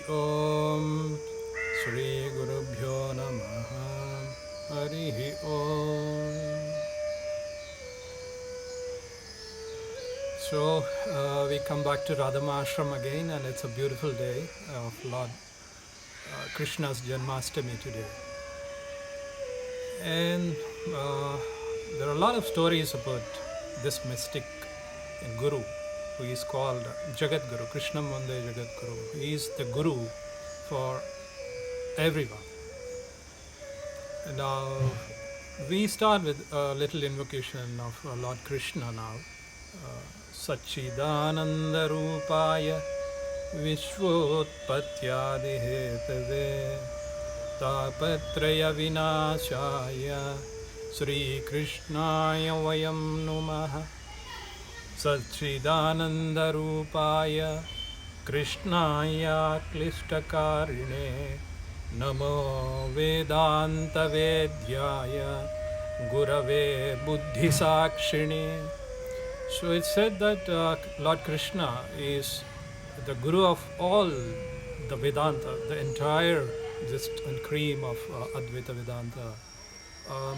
Om Shri Gurubhyo Namaha Harihi Om. So we come back to Radhama Ashram again, and it's a beautiful day of Lord Krishna's Janmashtami today. And there are a lot of stories about this mystic guru who is called Jagat Guru, Krishna Mande Jagat Guru. He is the guru for everyone. Now we start with a little invocation of Lord Krishna now. Sachidananda Rupaya Vishvotpatyadi Hetave Tapatraya Vinashaya Sri Krishnaya Vayam Numaha Sachidananda Rupaya Krishnaya Klishtakarine Namo Vedanta Vedyaya Gurave Buddhisakshini. So it's said that Lord Krishna is the guru of all the Vedanta, the entire gist and cream of Advaita Vedanta.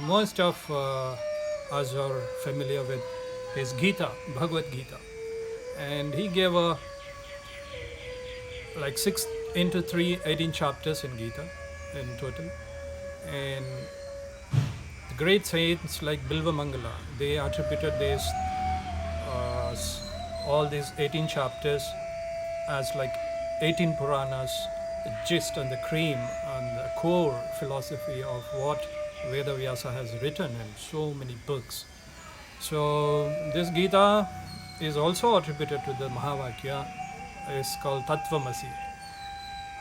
Most of us are familiar with his Gita, Bhagavad Gita, and he gave a like 6 into 3, 18 chapters in Gita in total. And the great saints like Bilva Mangala, they attributed this all these 18 chapters as like 18 Puranas, the gist and the cream and the core philosophy of what Veda Vyasa has written in so many books. So this Gita is also attributed to the Mahavakya. It's called Tattvamasi.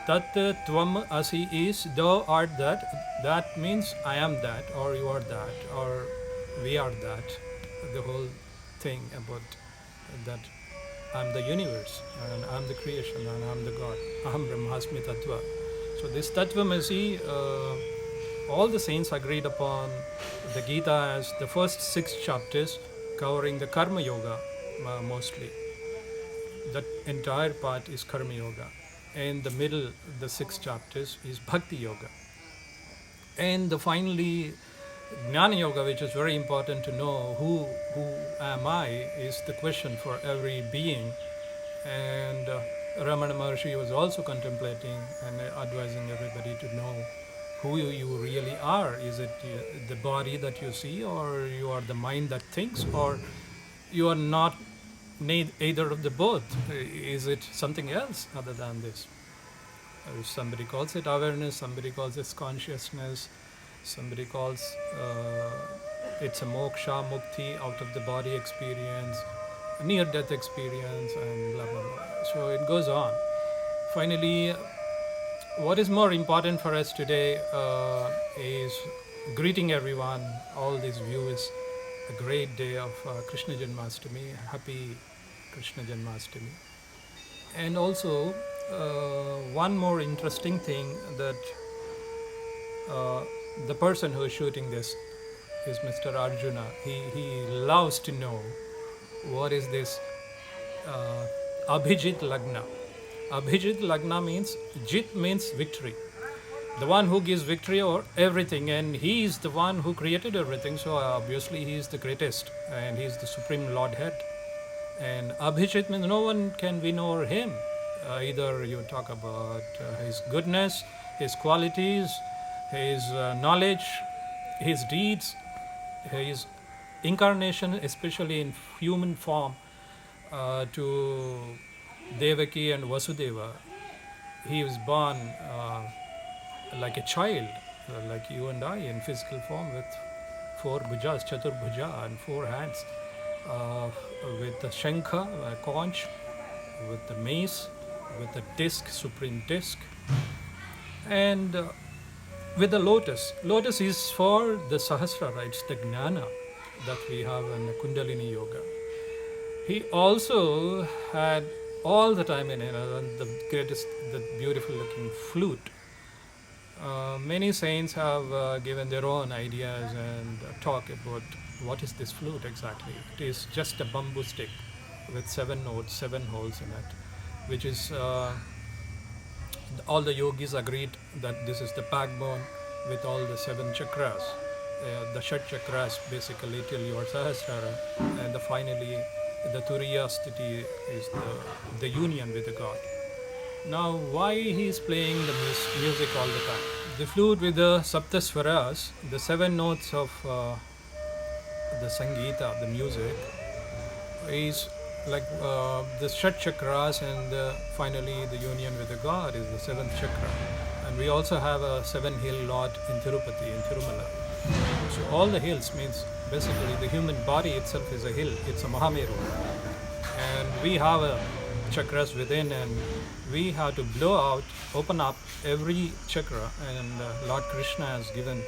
Tat Tvam Asi is thou art that. That means I am that, or you are that, or we are that. The whole thing about that I'm the universe and I'm the creation and I'm the God. Aham Brahmasmi Tattva. So this Tattvamasi, all the saints agreed upon the Gita as the first 6 chapters covering the Karma Yoga mostly. That entire part is Karma Yoga. And the middle, the 6 chapters is Bhakti Yoga. And finally, Jnana Yoga, which is very important to know who am I, is the question for every being. And Ramana Maharshi was also contemplating and advising everybody to know who you really are. Is it the body that you see, or you are the mind that thinks, or you are not either of the both? Is it something else other than this? Somebody calls it awareness, somebody calls it consciousness, somebody calls it's a moksha, mukti, out of the body experience, near-death experience, and blah, blah, blah. So it goes on. Finally, what is more important for us today is greeting everyone, all these viewers, a great day of Krishna Janmashtami, happy Krishna Janmashtami. And also, one more interesting thing that the person who is shooting this is Mr. Arjuna. He loves to know what is this Abhijit Lagna. Abhijit Lagna means, Jit means victory. The one who gives victory over everything, and he is the one who created everything, so obviously he is the greatest and he is the supreme Lord Head. And Abhijit means no one can win over him. Either you talk about his goodness, his qualities, his knowledge, his deeds, his incarnation, especially in human form, to Devaki and Vasudeva. He was born like a child, like you and I, in physical form, with 4 bhujas, chatur bhuja, and 4 hands, with the shankha, a conch, with the mace, with the disc, supreme disc, and with the lotus. Lotus is for the Sahasrara, it's the Jnana that we have in Kundalini Yoga. He also had all the time in the greatest, the beautiful looking flute. Many saints have given their own ideas and talk about what is this flute exactly. It is just a bamboo stick with 7 notes, 7 holes in it, which is All the yogis agreed that this is the backbone with all the seven chakras, the Shat chakras basically till your Sahasrara, and finally the Turiya Sthiti is the union with the God. Now, why he is playing the music all the time? The flute with the Saptaswaras, the seven notes of the Sangeeta, the music, is like the Shat chakras, and finally the union with the God is the seventh chakra. And we also have a seven hill lot in Tirupati, in Tirumala. So all the hills means basically the human body itself is a hill, it's a Mahameru. And we have chakras within, and we have to blow out, open up every chakra, and Lord Krishna has given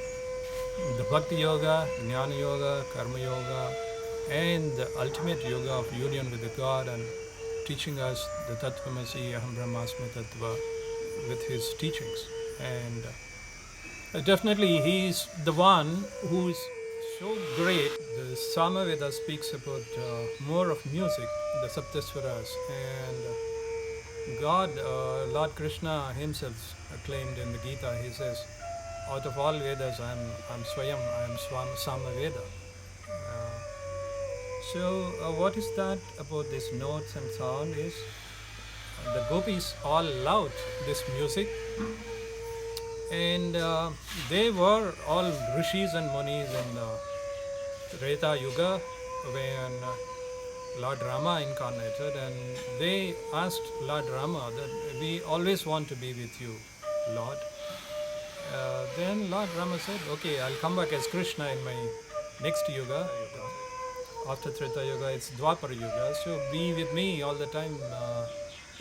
the Bhakti Yoga, Jnana Yoga, Karma Yoga, and the ultimate yoga of union with the God, and teaching us the Tattvamasi Aham Brahmasmi Tattva with his teachings. And definitely he is the one who is so great. The Samaveda speaks about more of music, the Saptaswaras, and God, Lord Krishna himself claimed in the Gita, he says, out of all Vedas, I'm Swayam, I'm Samaveda. So what is that about these notes and sound is the gopis all loved this music, and they were all rishis and munis in the Treta Yuga when Lord Rama incarnated, and they asked Lord Rama that we always want to be with you, Lord. Then Lord Rama said, okay, I'll come back as Krishna in my next Yuga. After Treta Yuga, it's Dwapara Yuga. So be with me all the time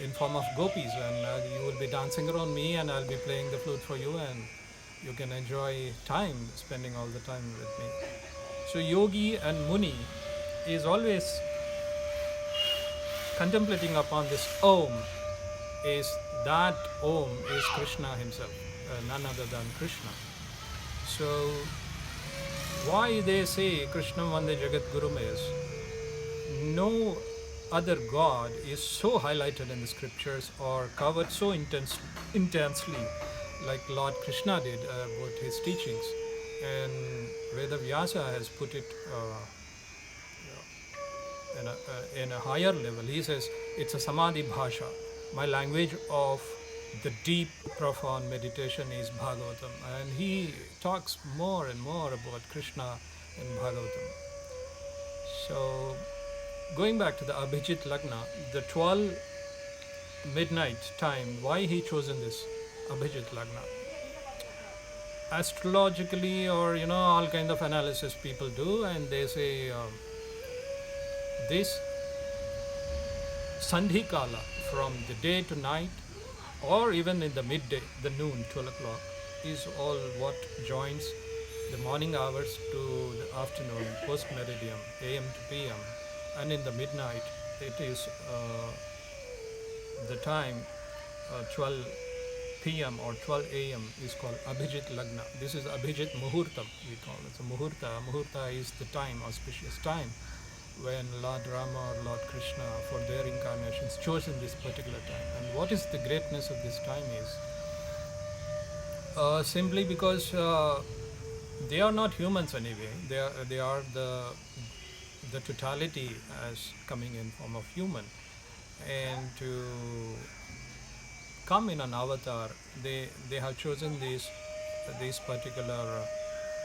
in form of gopis, and you will be dancing around me, and I'll be playing the flute for you, and you can enjoy time, spending all the time with me. So yogi and muni is always contemplating upon this Om. Is that Om is Krishna himself, none other than Krishna. So why they say Krishna Vande Jagat Gurum is no other god is so highlighted in the scriptures or covered so intensely like Lord Krishna did about his teachings. And Veda Vyasa has put it in a higher level. He says it's a Samadhi Bhasha. My language of the deep, profound meditation is Bhagavatam, and he talks more and more about Krishna in Bhagavatam. So, going back to the Abhijit Lagna, the 12 midnight time, why he chosen this Abhijit Lagna? Astrologically, or all kind of analysis people do, and they say this Sandhi Kala, from the day to night, or even in the midday, the noon, 12 o'clock, is all what joins the morning hours to the afternoon, post meridium, AM to PM, and in the midnight, it is the time 12 PM or 12 AM is called Abhijit Lagna. This is Abhijit Muhurtam, we call it. So Muhurta. Muhurta is the time, auspicious time, when Lord Rama or Lord Krishna, for their incarnations, chosen this particular time. And what is the greatness of this time is simply because they are not humans anyway. They are the totality as coming in form of human, and to come in an avatar, they have chosen these particular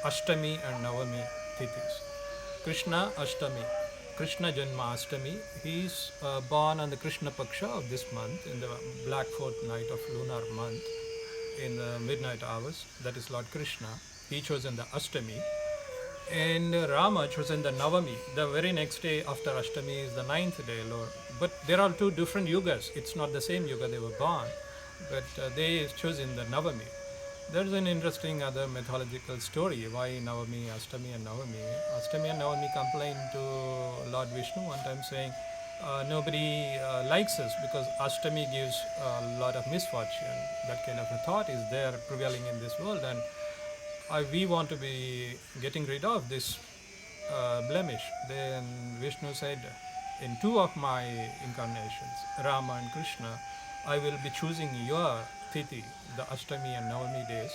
Ashtami and Navami Tithis. Krishna Ashtami, Krishna Janma Ashtami, he is born on the Krishna Paksha of this month, in the black fortnight of lunar month, in the midnight hours. That is Lord Krishna. He chosen the Ashtami. And Rama chosen the Navami. The very next day after Ashtami is the 9th day, Lord. But there are two different yugas. It's not the same yuga they were born, but they chosen the Navami. There's an interesting other mythological story why Navami, Ashtami and Navami. Ashtami and Navami complained to Lord Vishnu one time saying, nobody likes us because Ashtami gives a lot of misfortune. That kind of a thought is there prevailing in this world, and we want to be getting rid of this blemish. Then Vishnu said, in two of my incarnations, Rama and Krishna, I will be choosing your Tithi, the Ashtami and Navami days,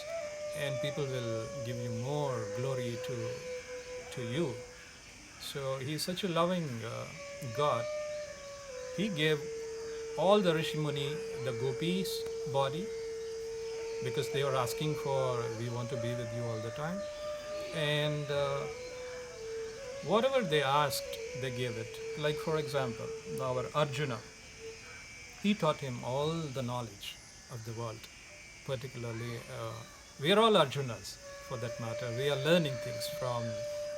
and people will give you more glory to you. So he is such a loving God. He gave all the Rishi Muni the gopis body because they were asking for, we want to be with you all the time, and whatever they asked, they gave it. Like for example, our Arjuna, he taught him all the knowledge of the world. Particularly, we are all Arjunas for that matter. We are learning things from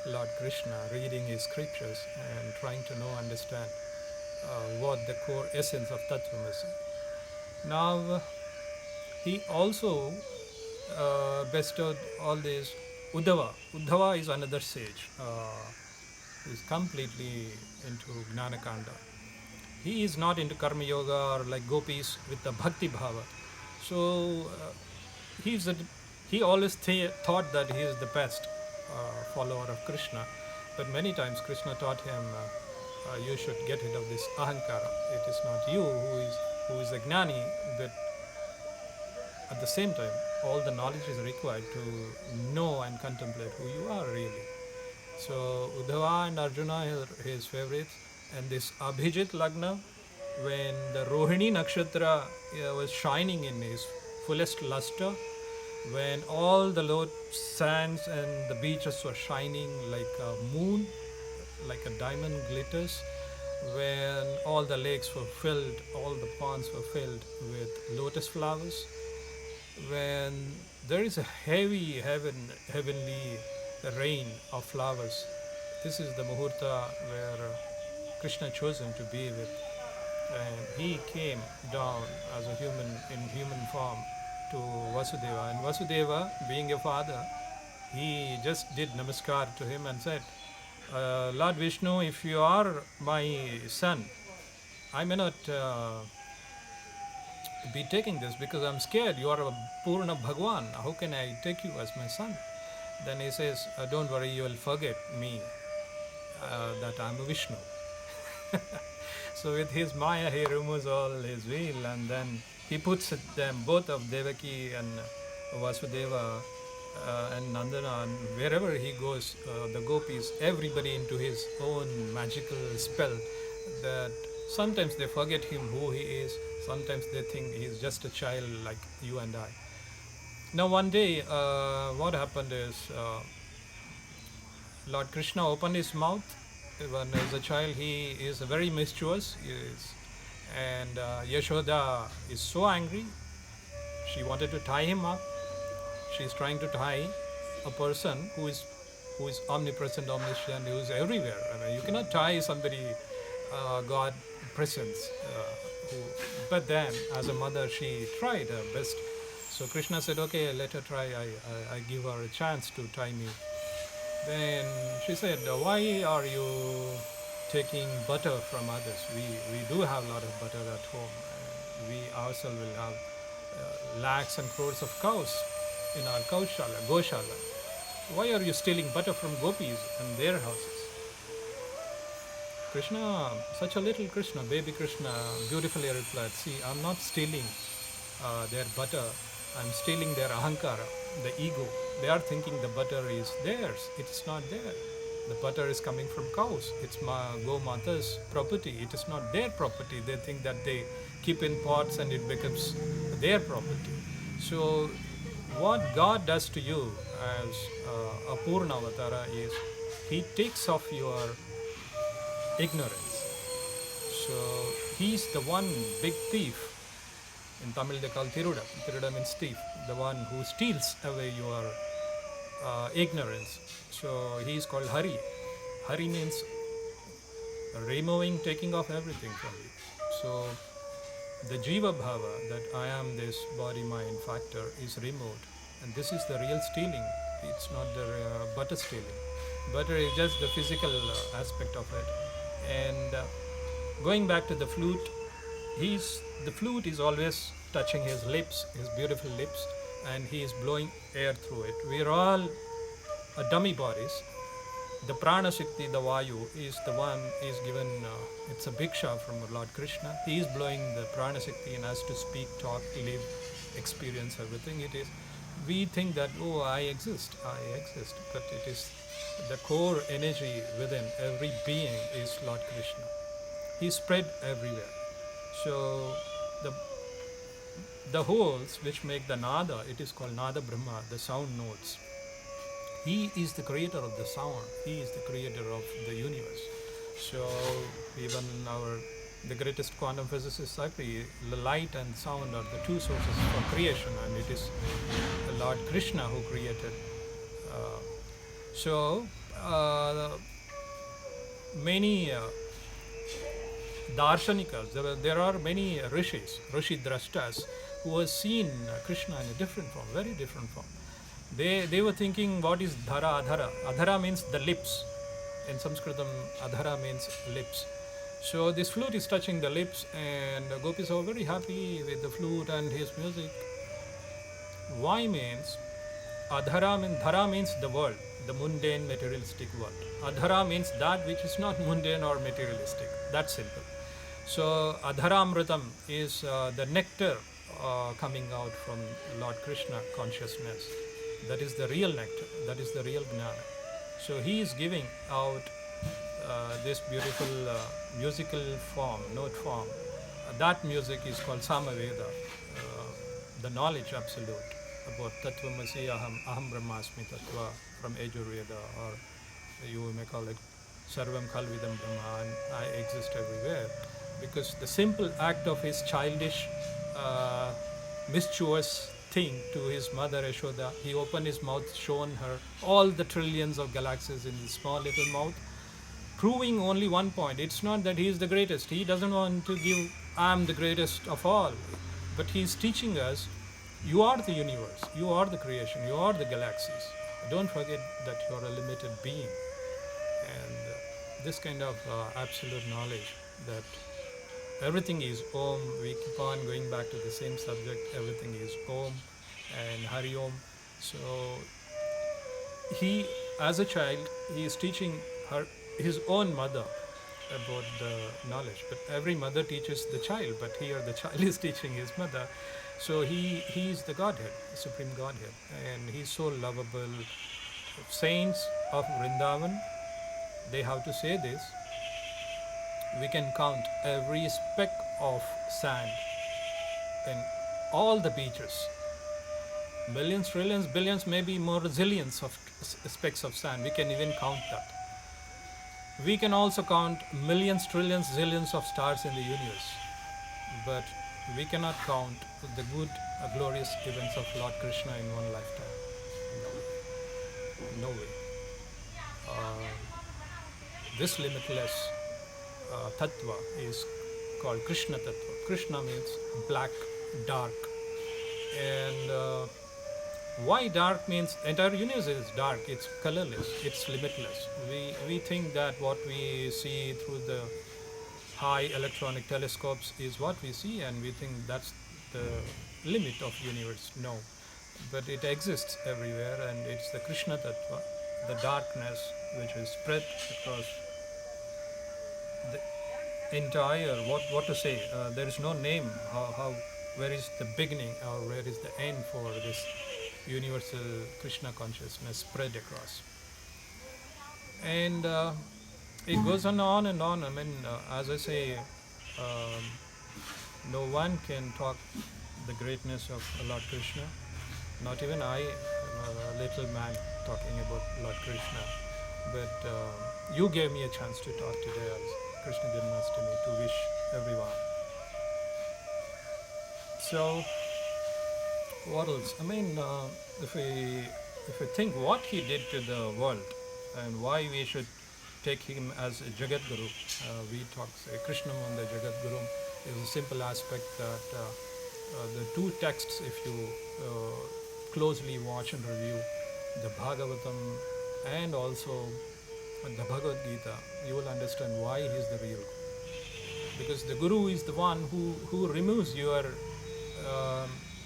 Lord Krishna, reading his scriptures and trying to know, understand what the core essence of Tattvamasi. Now, he also bestowed all this. Uddhava. Uddhava is another sage. Who is completely into Gnanakanda. He is not into Karma Yoga or like gopis with the Bhakti Bhava. So he always thought that he is the best follower of Krishna. But many times Krishna taught him, you should get rid of this ahankara. It is not you who is a gnani, but at the same time, all the knowledge is required to know and contemplate who you are really. So Uddhava and Arjuna are his favorites. And this Abhijit Lagna, when the Rohini Nakshatra was shining in his fullest luster, when all the low sands and the beaches were shining like a moon, like a diamond glitters, when all the lakes were filled, all the ponds were filled with lotus flowers, when there is a heavenly rain of flowers. This is the Muhurta where Krishna chosen to be with, and he came down as a human in human form to Vasudeva, and Vasudeva, being a father, he just did namaskar to him and said, Lord Vishnu, if you are my son, I may not be taking this because I'm scared. You are a Purna Bhagwan. How can I take you as my son? Then he says, don't worry, you will forget me, that I'm a Vishnu. So with his Maya, he removes all his will, and then he puts them, both of Devaki and Vasudeva and Nandana, and wherever he goes, the gopis, everybody into his own magical spell, that sometimes they forget him who he is, sometimes they think he's just a child like you and I. Now one day, what happened is, Lord Krishna opened his mouth. When as a child, he is very mischievous, and Yashoda is so angry. She wanted to tie him up. She is trying to tie a person who is omnipresent, omniscient, who is everywhere. I mean, you cannot tie somebody, God presence. But then, as a mother, she tried her best. So Krishna said, "Okay, let her try. I give her a chance to tie me." Then she said, "Why are you taking butter from others? We do have a lot of butter at home. We ourselves will have lakhs and crores of cows in our Goshala. Why are you stealing butter from gopis and their houses?" Krishna, such a little Krishna, baby Krishna, beautifully replied, "See, I'm not stealing their butter. I'm stealing their ahankara, the ego. They are thinking the butter is theirs. It's not there. The butter is coming from cows. It's Gomata's property. It is not their property. They think that they keep in pots and it becomes their property." So what God does to you as a Purna Avatara is, He takes off your ignorance. So He's the one big thief. In Tamil they call Tiruda. Tiruda means thief, the one who steals away your ignorance. So he is called Hari. Hari means removing, taking off everything from you. So the Jiva Bhava, that I am this body mind factor, is removed. And this is the real stealing. It's not the butter stealing. Butter is just the physical aspect of it. And going back to the flute, the flute is always touching his lips, his beautiful lips, and he is blowing air through it. We are all dummy bodies. The Prana Shakti, the Vayu, is the one is given, it's a bhiksha from Lord Krishna. He is blowing the Prana Shakti and has to speak, talk, live experience everything. It is, we think that, oh, I exist, but it is the core energy within every being is Lord Krishna. He spread everywhere. So the holes which make the nada, it is called nada brahma, the sound notes. He is the creator of the sound. He is the creator of the universe. So even the greatest quantum physicists agree, the light and sound are the two sources for creation, and it is the Lord Krishna who created. So many darshanikas, there are many rishis, rishi drashtas, who have seen Krishna in a different form, very different form. They were thinking, what is dhara, adhara? Adhara means the lips. In Sanskritam, adhara means lips. So this flute is touching the lips, and gopis are very happy with the flute and his music. Why means dhara means the world, the mundane materialistic world. Adhara means that which is not mundane or materialistic. That's simple. So adharamritam is the nectar coming out from Lord Krishna consciousness. That is the real nectar. That is the real gnana. So he is giving out this beautiful musical form, note form. That music is called Samaveda, the knowledge absolute about Tattvamasi Aham Brahmasmi Tattva from Yajurveda, or you may call it Sarvam Khalvidam Brahma, and I exist everywhere. Because the simple act of his childish, mischievous thing to his mother Yashoda, he opened his mouth, shown her all the trillions of galaxies in his small little mouth, proving only one point. It's not that he is the greatest. He doesn't want to give, I am the greatest of all. But he is teaching us, you are the universe, you are the creation, you are the galaxies. Don't forget that you are a limited being. And this kind of absolute knowledge that everything is Om, we keep on going back to the same subject, everything is Om and Hari Om. So he, as a child, he is teaching his own mother about the knowledge. But every mother teaches the child, but here the child is teaching his mother. So he is the Godhead, the Supreme Godhead, and he's so lovable. Saints of Vrindavan, they have to say this. We can count every speck of sand in all the beaches. Millions, trillions, billions, maybe more zillions of specks of sand. We can even count that. We can also count millions, trillions, zillions of stars in the universe. But we cannot count the good, glorious events of Lord Krishna in one lifetime. No way. This limitless tattva is called Krishna tattva. Krishna means black, dark. And why dark means entire universe is dark, it's colorless, it's limitless. We think that what we see through the high electronic telescopes is what we see, and we think that's the limit of universe. No, but it exists everywhere, and it's the Krishna tattva, the darkness which is spread across the entire, what to say, there is no name, where is the beginning or where is the end for this universal Krishna consciousness spread across. And it goes on and on. I mean, as I say, no one can talk the greatness of Lord Krishna, not even I, a little man talking about Lord Krishna. But you gave me a chance to talk today as Krishna Janmashtami, to wish everyone. So, what else? I mean, if we think what he did to the world and why we should take him as a Jagat Guru, we talk, say, Krishna Manda Jagat Guru is a simple aspect that the two texts, if you closely watch and review, the Bhagavatam and also the Bhagavad Gita, you will understand why he is the real Guru. Because the Guru is the one who removes your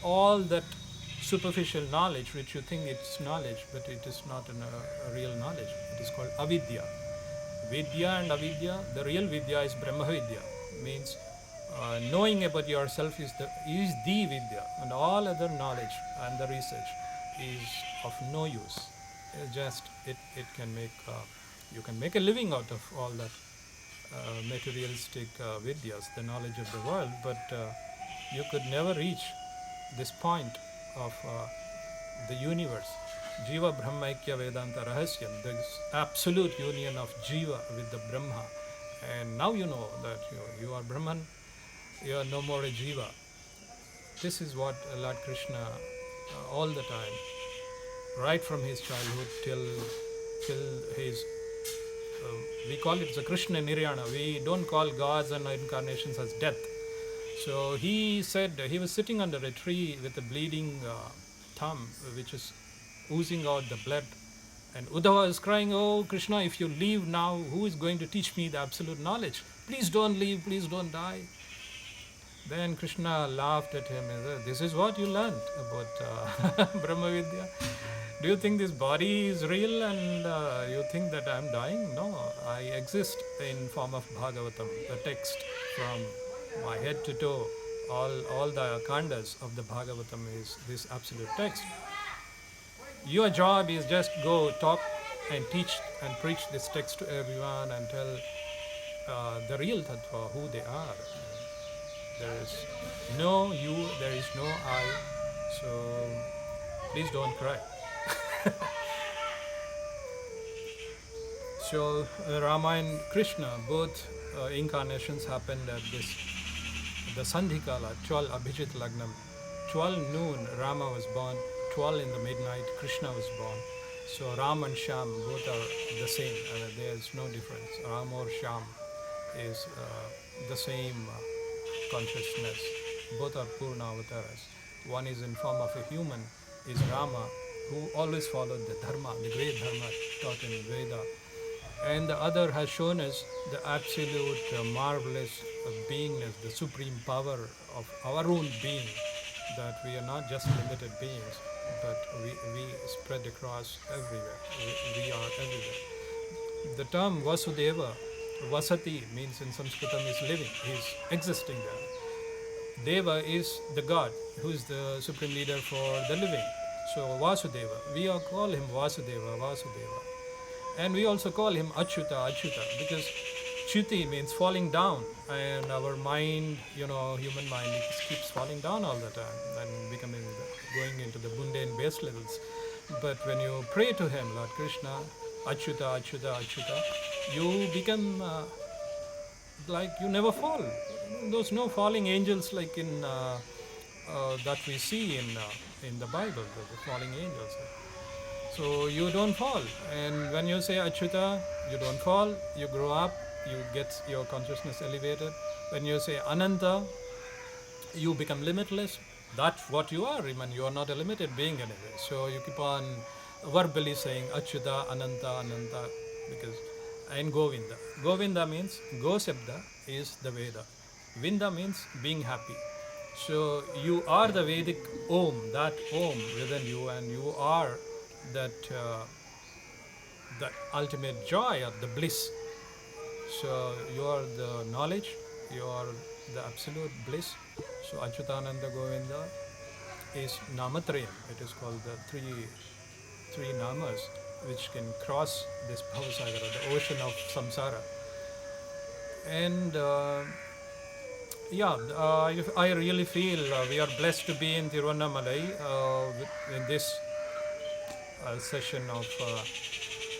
all that superficial knowledge which you think it's knowledge, but it is not a real knowledge. It is called avidya. Vidya and avidya, the real vidya is Brahma Vidya, means knowing about yourself is the vidya, and all other knowledge and the research is of no use. It can make you can make a living out of all that materialistic vidyas, the knowledge of the world, but you could never reach this point of the universe. Jiva Brahmaikya Vedanta Rahasyam, the absolute union of Jiva with the Brahma. And now you know that you are Brahman, you are no more a Jiva. This is what Lord Krishna, all the time, right from his childhood till his, we call it the Krishna Nirvana. We don't call gods and incarnations as death. So he said he was sitting under a tree with a bleeding thumb, which is oozing out the blood. And Uddhava is crying, "Oh Krishna, if you leave now, who is going to teach me the absolute knowledge? Please don't leave, please don't die." Then Krishna laughed at him and said, "This is what you learned about Brahma Vidya. Do you think this body is real and you think that I am dying? No, I exist in form of Bhagavatam, the text from my head to toe. All the khandas of the Bhagavatam is this absolute text. Your job is just go talk and teach and preach this text to everyone and tell the real tattva, who they are. There is no you, there is no I, so please don't cry." So Rama and Krishna, both incarnations happened at the Sandhikala, 12 Abhijit Lagnam. 12 noon Rama was born, 12 in the midnight Krishna was born. So Ram and Sham both are the same, and there is no difference. Ram or Sham is the same consciousness. Both are Purna avatars. One is in form of a human, is Rama, who always followed the dharma, the great dharma taught in Veda. And the other has shown us the absolute marvelous beingness, the supreme power of our own being, that we are not just limited beings, but we spread across everywhere. We are everywhere. The term Vasudeva, Vasati means in Sanskritam is living, is existing there. Deva is the God, who is the supreme leader for the living. So Vasudeva, we all call him Vasudeva, Vasudeva. And we also call him Achyuta, Achyuta, because Chuti means falling down, and our mind, human mind, it keeps falling down all the time and going into the mundane base levels. But when you pray to him, Lord Krishna, Achyuta, Achyuta, Achyuta, you become like you never fall. There's no falling angels like in that we see in the Bible, the falling angels. So you don't fall, and when you say Achyuta, you don't fall, you grow up, you get your consciousness elevated. When you say Ananta, you become limitless. That's what you are, Riman. You are not a limited being anyway. So you keep on verbally saying Achyuta, Ananta, Ananta, because and Govinda. Govinda means Go Sabda is the Veda. Vinda means being happy. So you are the Vedic Om, that Om within you, and you are that ultimate joy or the bliss. So you are the knowledge, you are the absolute bliss. So Achyutananda Govinda is Namatrayam. It is called the three namas which can cross this Bhavasagara, the ocean of samsara. And I really feel we are blessed to be in Tiruvannamalai in this session of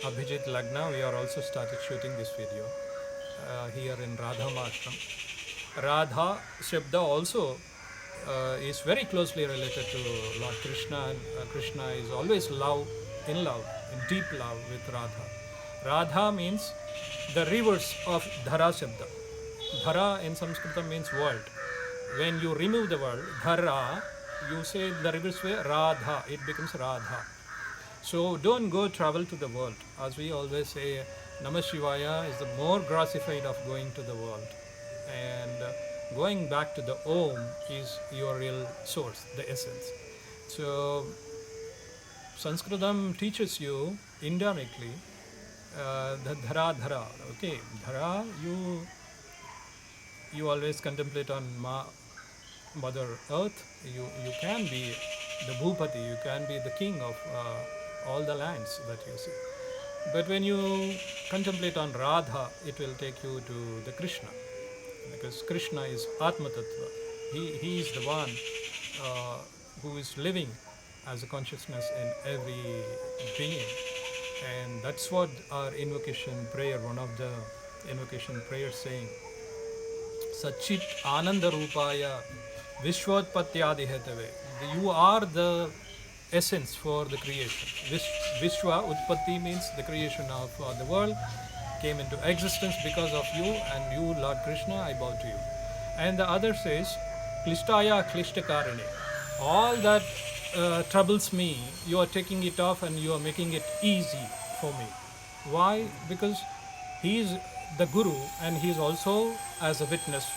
Abhijit Lagna. We are also started shooting this video here in Radha Ashram. Radha Shabda also is very closely related to Lord Krishna, and Krishna is always in deep love with Radha. Radha means the reverse of Dhara Shabda. Dhara in Sanskrit means world. When you remove the word Dhara, you say the reverse way Radha, it becomes Radha. So don't go travel to the world. As we always say, Namah Shivaya is the more grassified of going to the world. And going back to the Om is your real source, the essence. So Sanskritam teaches you indirectly the Dhara. Okay, Dhara, you always contemplate on Mother Earth. You can be the Bhupati, you can be the king of all the lands that you see. But when you contemplate on Radha, it will take you to the Krishna, because Krishna is Atma Tattva. He is the one uh, who is living as a consciousness in every being. And that's what our invocation prayer, one of the invocation prayers saying, Sachit Ananda Rupaya Vishwotpatyadi Hetave. You are the essence for the creation. Vishwa, Utpatti means the creation of the world, came into existence because of you, and you, Lord Krishna, I bow to you. And the other says, Klishtaya Klishtakarane. All that troubles me, you are taking it off and you are making it easy for me. Why? Because he is the Guru, and he is also as a witness.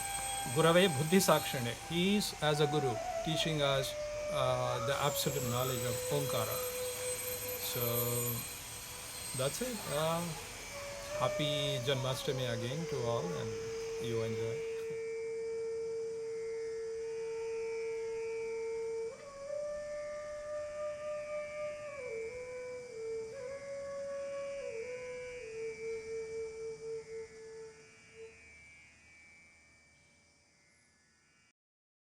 Gurave Buddhi Sakshane. He is as a Guru teaching us the absolute knowledge of Omkara. So that's it. Happy Janmashtami again to all, and you enjoy.